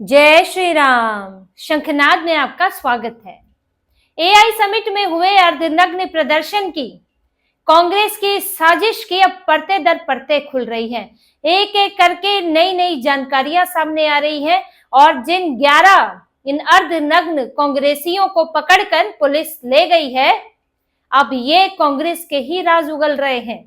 जय श्री राम। शंखनाद में आपका स्वागत है। एआई समिट में हुए अर्धनग्न प्रदर्शन की कांग्रेस की साजिश की अब परते दर परते खुल रही है। एक एक करके नई नई जानकारियां सामने आ रही है और जिन 11 इन अर्धनग्न कांग्रेसियों को पकड़कर पुलिस ले गई है, अब ये कांग्रेस के ही राज उगल रहे हैं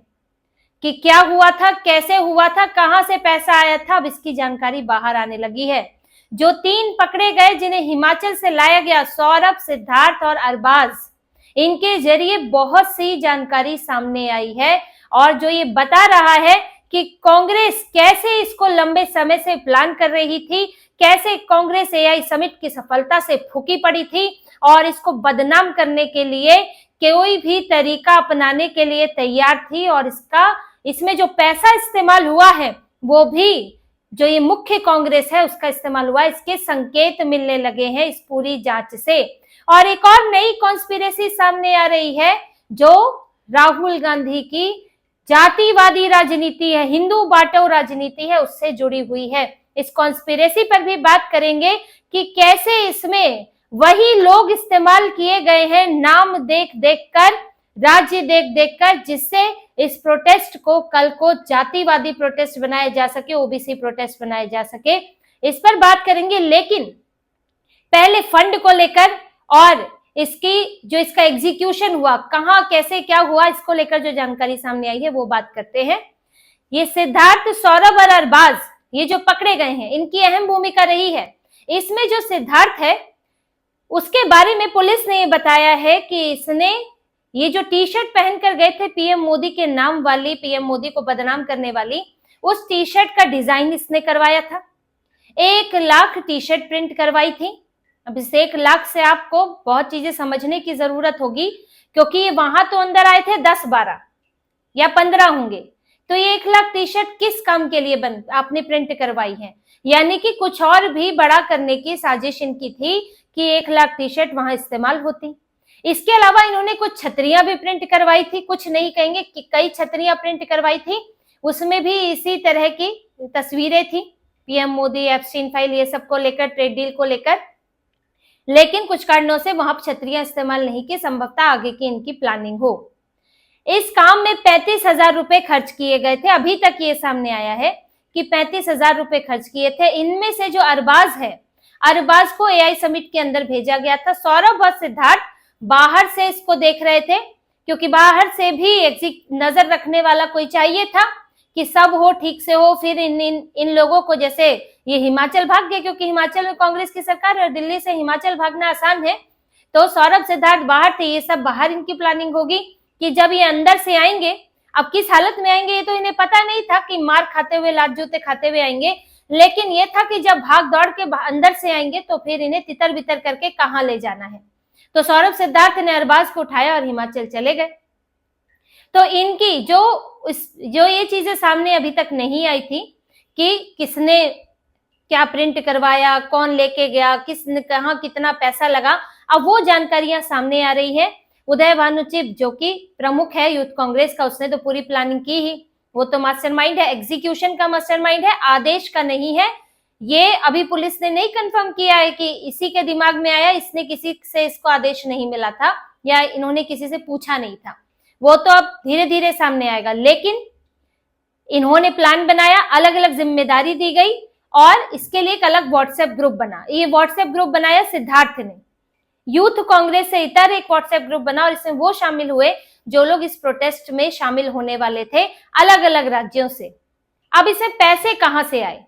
कि क्या हुआ था, कैसे हुआ था, कहां से पैसा आया था। अब इसकी जानकारी बाहर आने लगी है। जो 3 पकड़े गए जिन्हें हिमाचल से लाया गया, सौरभ, सिद्धार्थ और अरबाज, इनके जरिए बहुत सी जानकारी सामने आई है और जो ये बता रहा है कि कांग्रेस कैसे इसको लंबे समय से प्लान कर रही थी, कैसे कांग्रेस एआई समिट की सफलता से फूकी पड़ी थी और इसको बदनाम करने के लिए कोई भी तरीका अपनाने के लिए तैयार थी। और इसमें जो पैसा इस्तेमाल हुआ है वो भी जो ये मुख्य कांग्रेस है उसका इस्तेमाल हुआ, इसके संकेत मिलने लगे हैं इस पूरी जांच से। और एक और नई कॉन्स्पिरेसी सामने आ रही है जो राहुल गांधी की जातिवादी राजनीति है, हिंदू बांटो राजनीति है, उससे जुड़ी हुई है। इस कॉन्स्पिरेसी पर भी बात करेंगे कि कैसे इसमें वही लोग इस्तेमाल किए गए हैं, नाम देख देख कर, राज्य देख देख कर, जिससे इस प्रोटेस्ट को कल को जातिवादी प्रोटेस्ट बनाया जा सके, ओबीसी प्रोटेस्ट बनाया जा सके। इस पर बात करेंगे, लेकिन पहले फंड को लेकर और इसका एग्जीक्यूशन हुआ, कहां कैसे क्या हुआ, इसको लेकर जो जानकारी सामने आई है वो बात करते हैं। ये सिद्धार्थ, सौरभ और अरबाज, ये जो पकड़े गए हैं, इनकी अहम भूमिका रही है। इसमें जो सिद्धार्थ है उसके बारे में पुलिस ने ये बताया है कि इसने ये जो टी शर्ट पहनकर गए थे पीएम मोदी के नाम वाली, पीएम मोदी को बदनाम करने वाली, उस टी शर्ट का डिजाइन इसने करवाया था। 1 लाख टी शर्ट प्रिंट करवाई थी। अब इस 1 लाख से आपको बहुत चीजें समझने की जरूरत होगी, क्योंकि ये वहां तो अंदर आए थे 10-12 या 15 होंगे, तो ये 1 लाख टी शर्ट किस काम के लिए आपने प्रिंट करवाई है। यानी कि कुछ और भी बड़ा करने की साजिश इनकी थी कि 1 लाख टी शर्ट वहां इस्तेमाल होती। इसके अलावा इन्होंने कुछ छतरियां भी प्रिंट करवाई थी, कुछ नहीं कहेंगे कि कई छतरियां प्रिंट करवाई थी। उसमें भी इसी तरह की तस्वीरें थी, पीएम मोदी, एप्स्टीन फाइल, ये सब को लेकर, ट्रेड डील को लेकर। लेकिन कुछ कारणों से वहां छतरियां इस्तेमाल नहीं की, संभवतः आगे की इनकी प्लानिंग हो। इस काम में 35,000 रुपए खर्च किए गए थे। अभी तक ये सामने आया है कि 35,000 रुपए खर्च किए थे। इनमें से जो अरबाज है, अरबाज को एआई समिट के अंदर भेजा गया था। सौरभ और सिद्धार्थ बाहर से इसको देख रहे थे, क्योंकि बाहर से भी नजर रखने वाला कोई चाहिए था कि सब हो, ठीक से हो। फिर इन लोगों को, जैसे ये हिमाचल भाग गए, क्योंकि हिमाचल में कांग्रेस की सरकार है और दिल्ली से हिमाचल भागना आसान है, तो सौरभ सिद्धार्थ बाहर थे। ये सब बाहर इनकी प्लानिंग होगी कि जब ये अंदर से आएंगे, अब किस हालत में आएंगे ये तो इन्हें पता नहीं था कि मार खाते हुए, लात जूते खाते हुए आएंगे, लेकिन ये था कि जब भाग दौड़ के अंदर से आएंगे तो फिर इन्हें तितर बितर करके कहाँ ले जाना है। तो सौरभ सिद्धार्थ ने अरबाज को उठाया और हिमाचल चले गए। तो इनकी जो ये चीजें सामने अभी तक नहीं आई थी कि किसने क्या प्रिंट करवाया, कौन लेके गया, किसने कहाँ कितना पैसा लगा, अब वो जानकारियां सामने आ रही है। उदय भानुचिप, जो कि प्रमुख है यूथ कांग्रेस का, उसने तो पूरी प्लानिंग की ही, वो तो मास्टरमाइंड है, एग्जीक्यूशन का मास्टरमाइंड है, आदेश का नहीं है। ये अभी पुलिस ने नहीं कंफर्म किया है कि इसी के दिमाग में आया, इसने किसी से इसको आदेश नहीं मिला था या इन्होंने किसी से पूछा नहीं था, वो तो अब धीरे धीरे सामने आएगा। लेकिन इन्होंने प्लान बनाया, अलग अलग जिम्मेदारी दी गई और इसके लिए एक अलग व्हाट्सएप ग्रुप बना। ये व्हाट्सएप ग्रुप बनाया सिद्धार्थ ने, यूथ कांग्रेस से इतर एक व्हाट्सएप ग्रुप बना और इसमें वो शामिल हुए जो लोग इस प्रोटेस्ट में शामिल होने वाले थे अलग अलग राज्यों से। अब इसमें पैसे कहां से आए,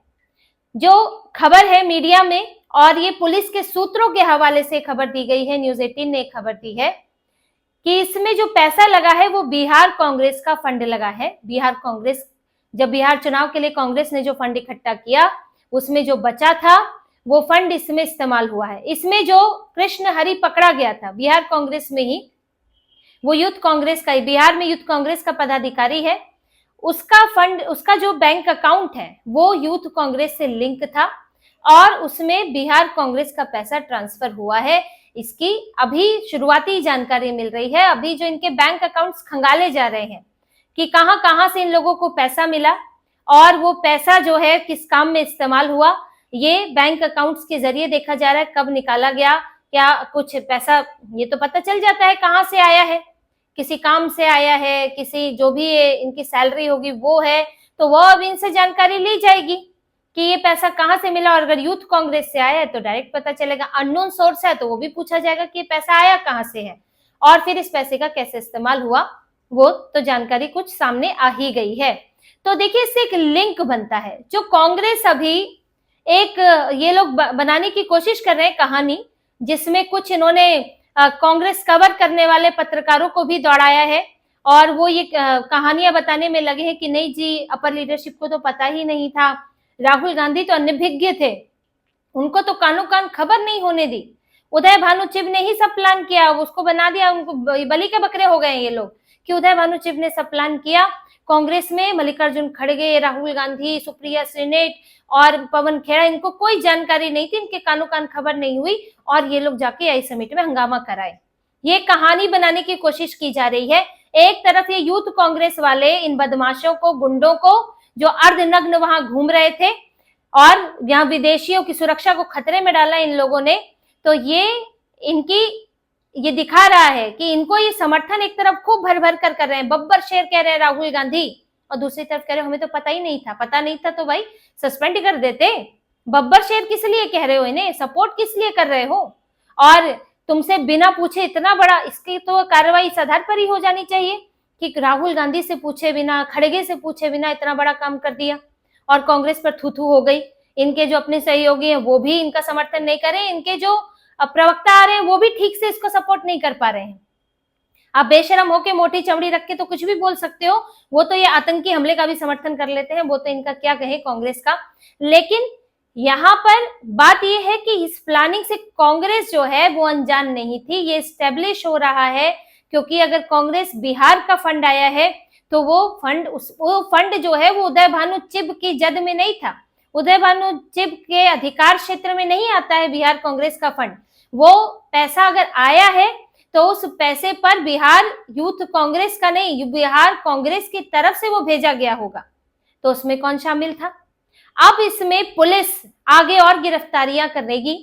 जो खबर है मीडिया में और ये पुलिस के सूत्रों के हवाले से खबर दी गई है, न्यूज़ 18 ने खबर दी है कि इसमें जो पैसा लगा है वो बिहार कांग्रेस का फंड लगा है। बिहार कांग्रेस, जब बिहार चुनाव के लिए कांग्रेस ने जो फंड इकट्ठा किया उसमें जो बचा था वो फंड इसमें इस्तेमाल हुआ है। इसमें जो कृष्ण हरि पकड़ा गया था बिहार कांग्रेस में ही, वो यूथ कांग्रेस का, बिहार में यूथ कांग्रेस का पदाधिकारी है, उसका फंड, उसका जो बैंक अकाउंट है वो यूथ कांग्रेस से लिंक था और उसमें बिहार कांग्रेस का पैसा ट्रांसफर हुआ है। इसकी अभी शुरुआती जानकारी मिल रही है। अभी जो इनके बैंक अकाउंट्स खंगाले जा रहे हैं कि कहां कहां से इन लोगों को पैसा मिला और वो पैसा जो है किस काम में इस्तेमाल हुआ, ये बैंक अकाउंट्स के जरिए देखा जा रहा है, कब निकाला गया, क्या कुछ पैसा, ये तो पता चल जाता है कहाँ से आया है, किसी काम से आया है, किसी जो भी इनकी सैलरी होगी वो है, तो वो अब इनसे जानकारी ली जाएगी कि ये पैसा कहाँ से मिला। और अगर यूथ कांग्रेस से आया है तो डायरेक्ट पता चलेगा, अननोन सोर्स है तो वो भी पूछा जाएगा कि ये पैसा आया कहाँ से है और फिर इस पैसे का कैसे इस्तेमाल हुआ, वो तो जानकारी कुछ सामने आ ही गई है। तो देखिए इससे एक लिंक बनता है, जो कांग्रेस अभी एक ये लोग बनाने की कोशिश कर रहे हैं कहानी, जिसमें कुछ इन्होंने कांग्रेस कवर करने वाले पत्रकारों को भी दौड़ाया है और वो ये कहानियां बताने में लगे हैं कि नहीं जी अपर लीडरशिप को तो पता ही नहीं था, राहुल गांधी तो अनभिज्ञ थे, उनको तो कानो कान खबर नहीं होने दी, उदय भानु चिब ने ही सब प्लान किया, उसको बना दिया, उनको बलि के बकरे हो गए ये लोग कि उदय भानु चिब ने सब प्लान किया। कांग्रेस में मल्लिकार्जुन खड़गे, राहुल गांधी, सुप्रिया सेनेट और पवन खेड़ा, इनको कोई जानकारी नहीं थी, इनके कानो कान खबर नहीं हुई और ये लोग जाके आई समिट में हंगामा कराए। ये कहानी बनाने की कोशिश की जा रही है। एक तरफ ये यूथ कांग्रेस वाले इन बदमाशों को, गुंडों को, जो अर्धनग्न वहां घूम रहे थे और यहाँ विदेशियों की सुरक्षा को खतरे में डाला इन लोगों ने, तो ये दिखा रहा है कि इनको ये समर्थन एक तरफ खूब भर भर कर रहे हैं, बब्बर शेर कह रहे हैं राहुल गांधी, और दूसरी तरफ कह रहे हमें तो पता ही नहीं था, पता नहीं था तो भाई सस्पेंड कर देते। बब्बर शेर किस लिए कह रहे हो, इन्हें सपोर्ट किस लिए कर रहे हो, और तुमसे बिना पूछे इतना बड़ा, इसकी तो कार्रवाई इस आधार पर ही हो जानी चाहिए कि राहुल गांधी से पूछे बिना, खड़गे से पूछे बिना इतना बड़ा काम कर दिया और कांग्रेस पर थू थू हो गई। इनके जो अपने सहयोगी हैं वो भी इनका समर्थन नहीं कर रहे, इनके जो प्रवक्ता आ रहे हैं वो भी ठीक से इसको सपोर्ट नहीं कर पा रहे हैं। आप बेशरम होके मोटी चमड़ी रख के तो कुछ भी बोल सकते हो, वो तो ये आतंकी हमले का भी समर्थन कर लेते हैं, वो तो इनका क्या कहे कांग्रेस का। लेकिन यहाँ पर बात ये है कि इस प्लानिंग से कांग्रेस जो है वो अनजान नहीं थी, ये स्टेब्लिश हो रहा है, क्योंकि अगर कांग्रेस बिहार का फंड आया है तो वो फंड जो है वो उदय भानु चिब की जद में नहीं था, उदय भानु चिब के अधिकार क्षेत्र में नहीं आता है बिहार कांग्रेस का फंड। वो पैसा अगर आया है तो उस पैसे पर बिहार यूथ कांग्रेस का नहीं, बिहार कांग्रेस की तरफ से वो भेजा गया होगा, तो उसमें कौन शामिल था। अब इसमें पुलिस आगे और गिरफ्तारियां करेगी,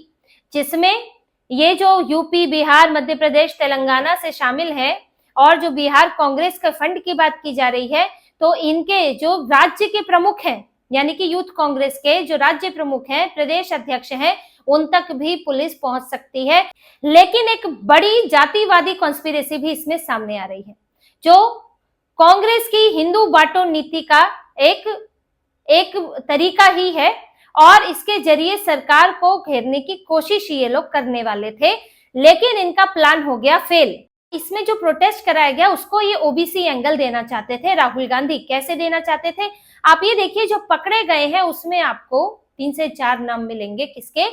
जिसमें ये जो यूपी, बिहार, मध्य प्रदेश, तेलंगाना से शामिल है और जो बिहार कांग्रेस के फंड की बात की जा रही है, तो इनके जो राज्य के प्रमुख हैं, यानी कि यूथ कांग्रेस के जो राज्य प्रमुख हैं, प्रदेश अध्यक्ष हैं, उन तक भी पुलिस पहुंच सकती है। लेकिन एक बड़ी जातिवादी कॉन्स्पिरेसी भी इसमें सामने आ रही है, जो कांग्रेस की हिंदू बांटो नीति का एक तरीका ही है और इसके जरिए सरकार को घेरने की कोशिश ये लोग करने वाले थे, लेकिन इनका प्लान हो गया फेल। इसमें जो प्रोटेस्ट कराया गया उसको ये ओबीसी एंगल देना चाहते थे राहुल गांधी। कैसे देना चाहते थे आप ये देखिए, जो पकड़े गए हैं उसमें आपको 3 से 4 नाम मिलेंगे, किसके,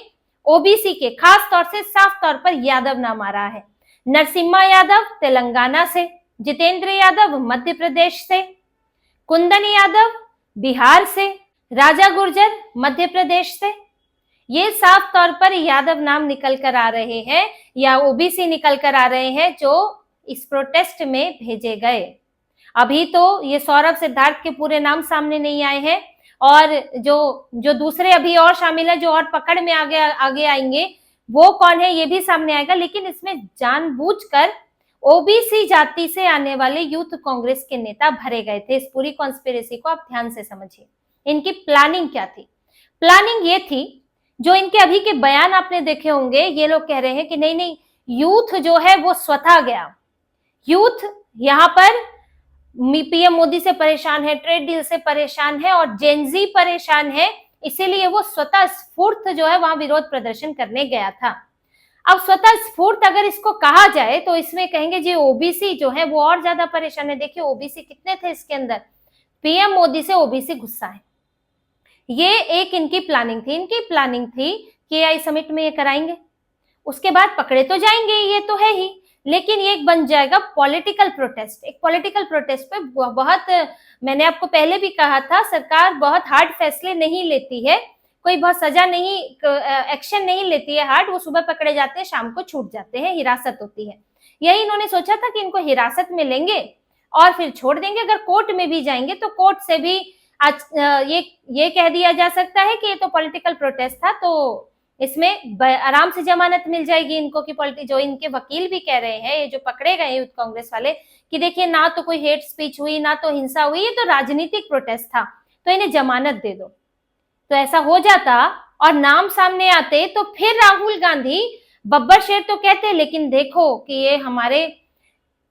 ओबीसी के, खास तौर से साफ तौर पर यादव नाम आ रहा है। नरसिम्हा यादव तेलंगाना से, जितेंद्र यादव मध्य प्रदेश से, कुंदन यादव बिहार से, राजा गुर्जर मध्य प्रदेश से, ये साफ तौर पर यादव नाम निकल कर आ रहे हैं या ओबीसी निकल कर आ रहे हैं जो इस प्रोटेस्ट में भेजे गए। अभी तो ये सौरभ सिद्धार्थ के पूरे नाम सामने नहीं आए हैं और जो दूसरे अभी और शामिल है, जो और पकड़ में आगे आएंगे, वो कौन है ये भी सामने आएगा। लेकिन इसमें जानबूझकर ओबीसी जाति से आने वाले यूथ कांग्रेस के नेता भरे गए थे। इस पूरी कॉन्स्पिरेसी को आप ध्यान से समझिए। इनकी प्लानिंग क्या थी? प्लानिंग ये थी, जो इनके अभी के बयान आपने देखे होंगे, ये लोग कह रहे हैं कि नहीं यूथ जो है वो स्वतः गया, यूथ यहाँ पर पीएम मोदी से परेशान है, ट्रेड डील से परेशान है और जेनजी परेशान है, इसीलिए वो स्वतः स्फूर्त जो है वहां विरोध प्रदर्शन करने गया था। अब स्वतः स्फूर्त अगर इसको कहा जाए तो इसमें कहेंगे जी ओबीसी जो है वो और ज्यादा परेशान है। देखिए ओबीसी कितने थे इसके अंदर, पीएम मोदी से ओबीसी गुस्सा है। ये एक इनकी प्लानिंग थी। इनकी प्लानिंग थी कि एआई समिट में ये कराएंगे, उसके बाद पकड़े तो जाएंगे, ये तो है ही, लेकिन ये बन जाएगा पॉलिटिकल प्रोटेस्ट। एक पॉलिटिकल प्रोटेस्ट पे बहुत, मैंने आपको पहले भी कहा था, सरकार बहुत हार्ड फैसले नहीं लेती है, कोई बहुत सजा नहीं, एक्शन नहीं लेती है हार्ड। वो सुबह पकड़े जाते हैं, शाम को छूट जाते हैं, हिरासत होती है। यही इन्होंने सोचा था कि इनको हिरासत में लेंगे और फिर छोड़ देंगे। अगर कोर्ट में भी जाएंगे तो कोर्ट से भी आज ये कह दिया जा सकता है कि ये तो पॉलिटिकल प्रोटेस्ट था, तो इसमें आराम से जमानत मिल जाएगी इनको कि जो इनके वकील भी कह रहे हैं, ये जो पकड़े गए यूथ कांग्रेस वाले, कि देखिए ना तो कोई हेट स्पीच हुई, ना तो हिंसा हुई, ये तो राजनीतिक प्रोटेस्ट था, तो इन्हें जमानत दे दो। तो ऐसा हो जाता और नाम सामने आते तो फिर राहुल गांधी बब्बर शेर तो कहते, लेकिन देखो कि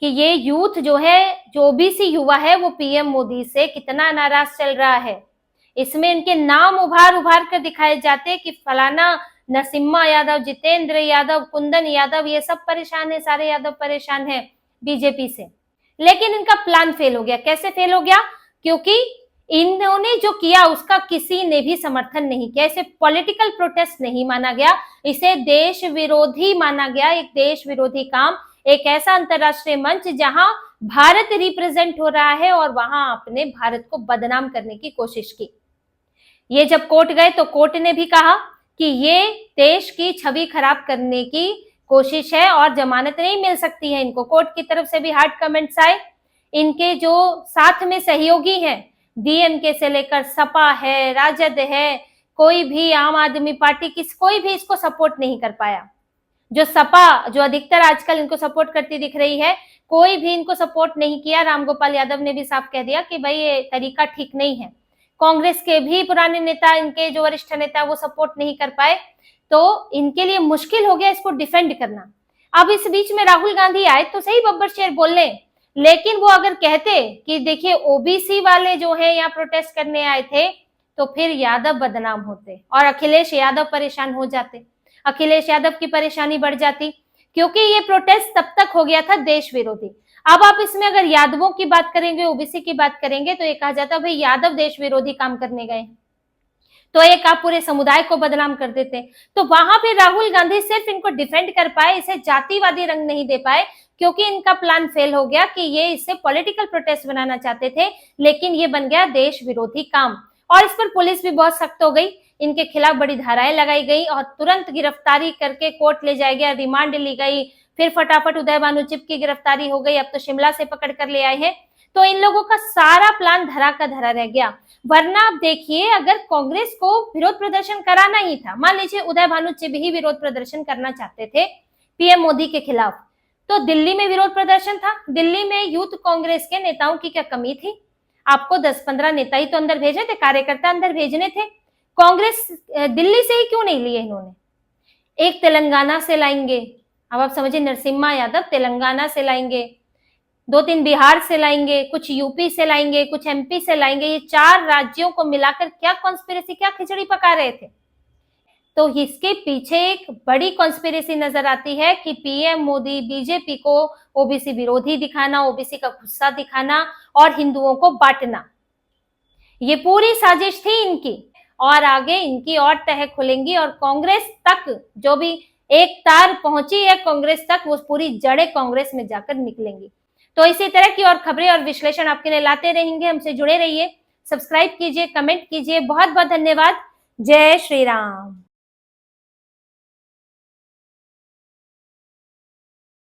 ये यूथ जो है, जो ओबीसी युवा है, वो पीएम मोदी से कितना नाराज चल रहा है। इसमें इनके नाम उभार कर दिखाए जाते कि फलाना नरसिम्हा यादव, जितेंद्र यादव, कुंदन यादव, ये सब परेशान है, सारे यादव परेशान है बीजेपी से। लेकिन इनका प्लान फेल हो गया। कैसे फेल हो गया? क्योंकि इन्होंने जो किया उसका किसी ने भी समर्थन नहीं किया। इसे पॉलिटिकल प्रोटेस्ट नहीं माना गया, इसे देश विरोधी माना गया, एक देश विरोधी काम, एक ऐसा अंतरराष्ट्रीय मंच जहां भारत रिप्रेजेंट हो रहा है और वहां आपने भारत को बदनाम करने की कोशिश की। ये जब कोर्ट गए तो कोर्ट ने भी कहा कि ये देश की छवि खराब करने की कोशिश है और जमानत नहीं मिल सकती है इनको। कोर्ट की तरफ से भी हार्ड कमेंट्स आए। इनके जो साथ में सहयोगी हैं, डीएमके से लेकर सपा है, राजद है, कोई भी आम आदमी पार्टी की कोई भी इसको सपोर्ट नहीं कर पाया। जो सपा, जो अधिकतर आजकल इनको सपोर्ट करती दिख रही है, कोई भी इनको सपोर्ट नहीं किया। रामगोपाल यादव ने भी साफ कह दिया कि भाई ये तरीका ठीक नहीं है। कांग्रेस के भी पुराने नेता, इनके जो वरिष्ठ नेता, वो सपोर्ट नहीं कर पाए, तो इनके लिए मुश्किल हो गया इसको डिफेंड करना। अब इस बीच में राहुल गांधी आए तो सही बब्बर शेर बोल ले, लेकिन वो अगर कहते कि देखिए ओबीसी वाले जो है यहाँ प्रोटेस्ट करने आए थे, तो फिर यादव बदनाम होते और अखिलेश यादव परेशान हो जाते, अखिलेश यादव की परेशानी बढ़ जाती, क्योंकि ये प्रोटेस्ट तब तक हो गया था देश विरोधी। अब आप इसमें अगर यादवों की बात करेंगे, ओबीसी की बात करेंगे, तो ये कहा जाता भाई यादव देश विरोधी काम करने गए, तो एक आप पूरे समुदाय को बदनाम कर देते। तो वहां पे राहुल गांधी सिर्फ इनको डिफेंड कर पाए, इसे जातिवादी रंग नहीं दे पाए, क्योंकि इनका प्लान फेल हो गया कि ये इसे पॉलिटिकल प्रोटेस्ट बनाना चाहते थे, लेकिन ये बन गया देश विरोधी काम। और इस पर पुलिस भी बहुत सख्त हो गई, इनके खिलाफ बड़ी धाराएं लगाई गई और तुरंत गिरफ्तारी करके कोर्ट ले जाया गया, रिमांड ली गई, फिर फटाफट उदय भानु चिप की गिरफ्तारी हो गई, अब तो शिमला से पकड़ कर ले आए हैं। तो इन लोगों का सारा प्लान धरा का धरा रह गया। वरना आप देखिए, अगर कांग्रेस को विरोध प्रदर्शन कराना ही था, मान लीजिए उदय भानु चिब ही विरोध प्रदर्शन करना चाहते थे पीएम मोदी के खिलाफ, तो दिल्ली में विरोध प्रदर्शन था, दिल्ली में यूथ कांग्रेस के नेताओं की क्या कमी थी? आपको 10-15 नेता ही तो अंदर भेजे थे, कार्यकर्ता अंदर भेजने थे। कांग्रेस दिल्ली से ही क्यों नहीं लिए इन्होंने? एक तेलंगाना से लाएंगे, अब आप समझिए, नरसिम्हा यादव तेलंगाना से लाएंगे, 2-3 बिहार से लाएंगे, कुछ यूपी से लाएंगे, कुछ एमपी से लाएंगे, ये 4 राज्यों को मिलाकर क्या कॉन्स्पिरेसी, क्या खिचड़ी पका रहे थे? तो इसके पीछे एक बड़ी कॉन्स्पिरेसी नजर आती है कि पीएम मोदी बीजेपी को ओबीसी विरोधी दिखाना, ओबीसी का गुस्सा दिखाना और हिंदुओं को बांटना, ये पूरी साजिश थी इनकी। और आगे इनकी और तह खुलेंगी और कांग्रेस तक जो भी एक तार पहुंची है कांग्रेस तक, वो पूरी जड़ें कांग्रेस में जाकर निकलेंगी। तो इसी तरह की और खबरें और विश्लेषण आपके लिए लाते रहेंगे, हमसे जुड़े रहिए, सब्सक्राइब कीजिए, कमेंट कीजिए। बहुत बहुत धन्यवाद। जय श्री राम।